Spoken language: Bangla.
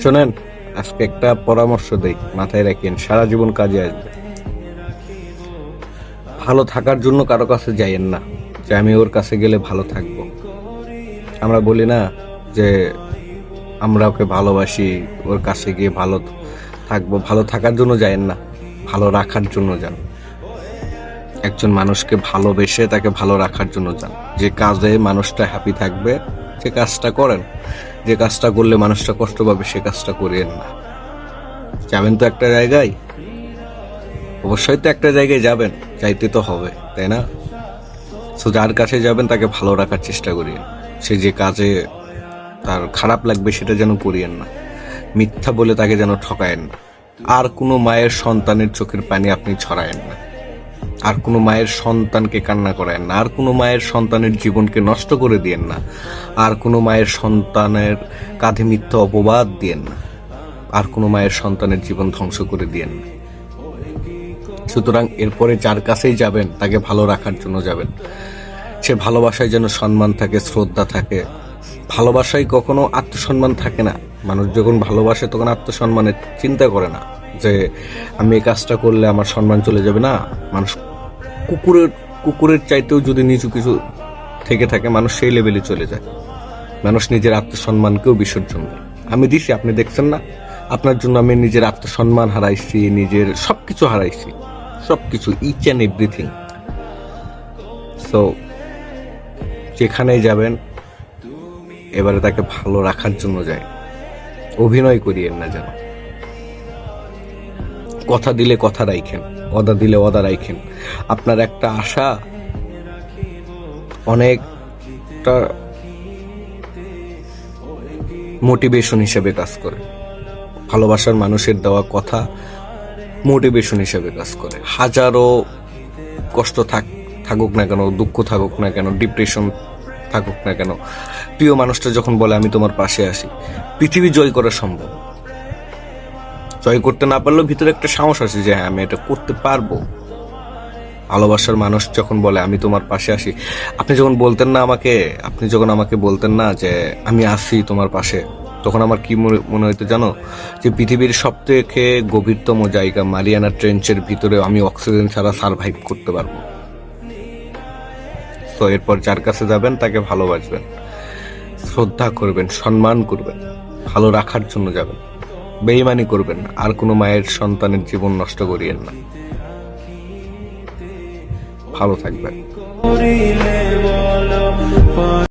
শোনেন, আজকে একটা পরামর্শ দেই, মাথায় রাখেন, সারা জীবন কাজে আসবে। ভালো থাকার জন্য কারো কাছে যাইয়েন না যে আমি ওর কাছে গেলে ভালো থাকবো। আমরা বলি না যে আমরা ওকে ভালোবাসি, ওর কাছে গিয়ে ভালো থাকবো। ভালো থাকার জন্য যাইয়েন না, ভালো রাখার জন্য যান। একজন মানুষকে ভালোবেসে তাকে ভালো রাখার জন্য যান। যে কাজে মানুষটা হ্যাপি থাকবে সে কাজটা করেন। যে কাজটা করলে মানুষটা কষ্ট পাবে সে কাজটা করিয়েন না। যাবেন তো একটা জায়গায়, অবশ্যই তো একটা জায়গায় যাবেন, যাইতে তো হবে, তাই না? তো যার কাছে যাবেন তাকে ভালো রাখার চেষ্টা করিয়েন। সে যে কাজে তার খারাপ লাগবে সেটা যেন করিয়েন না। মিথ্যা বলে তাকে যেন ঠকায়েন না। আর কোনো মায়ের সন্তানের চোখের পানি আপনি ছড়ায়েন না। আর কোনো মায়ের সন্তানকে কান্না করায়েন না। আর কোনো মায়ের সন্তানের জীবনকে নষ্ট করে দিয়েন না। আর কোনো মায়ের সন্তানের কাঁধে মিথ্যা অপবাদ দিয়েন না। আর কোনো মায়ের সন্তানের জীবন ধ্বংস করে দিয়েন না। সুতরাং এরপরে যার কাছেই যাবেন তাকে ভালো রাখার জন্য যাবেন। সে ভালোবাসায় যেন সম্মান থাকে, শ্রদ্ধা থাকে। ভালোবাসায় কখনো আত্মসম্মান থাকে না। মানুষ যখন ভালোবাসে তখন আত্মসম্মানের চিন্তা করে না যে আমি এই কাজটা করলে আমার সম্মান চলে যাবে। না, মানুষ কুকুরের চাইতেও যদি নিচু কিছু থেকে থাকে, মানুষ সেই লেভেলে চলে যায়। মানুষ নিজের আত্মসম্মানকেও বিসর্জন দেয়। আমি দিছি, আপনি দেখছেন না? আপনার জন্য আমি নিজের আত্মসম্মান হারাইছি, নিজের সবকিছু হারাইছি, সবকিছু, ইচ অ্যান্ড এভরিথিং। সো যেখানেই যাবেন এবারে তাকে ভালো রাখার জন্য যায়। অভিনয় করিয়েন না যেন। কথা দিলে কথা রাইখেন, ওয়াদা দিলে ওয়াদা রাইখেন। আপনার একটা আশা অনেকটা মোটিভেশন হিসেবে কাজ করে। ভালোবাসার মানুষের দেওয়া কথা মোটিভেশন হিসেবে কাজ করে। হাজারো কষ্ট থাকুক না কেন, দুঃখ থাকুক না কেন, ডিপ্রেশন থাকুক না কেন, প্রিয় মানুষটা যখন বলে আমি তোমার পাশে আসি, পৃথিবী জয় করা সম্ভব। জয় করতে না পারলেও ভিতরে একটা সাহস আসে যে হ্যাঁ আমি এটা করতে পারবো। ভালোবাসার মানুষ যখন বলে আমি তোমার পাশে আসি, আপনি যখন আমাকে বলতেন না যে আমি আসি তোমার পাশে, তখন আমার কি মনে হইতো জানো? যে পৃথিবীর সব থেকে গভীরতম জায়গা মারিয়ানা ট্রেঞ্চের ভিতরে আমি অক্সিজেন ছাড়া সারভাইভ করতে পারবো। তো এরপর যার কাছে যাবেন তাকে ভালোবাসবেন, শ্রদ্ধা করবেন, সম্মান করবেন, ভালো রাখার জন্য যাবেন। বেঈমানি করবেন না। আর কোনো মায়ের সন্তানের জীবন নষ্ট করিয়েন না। ভালো থাকবেন।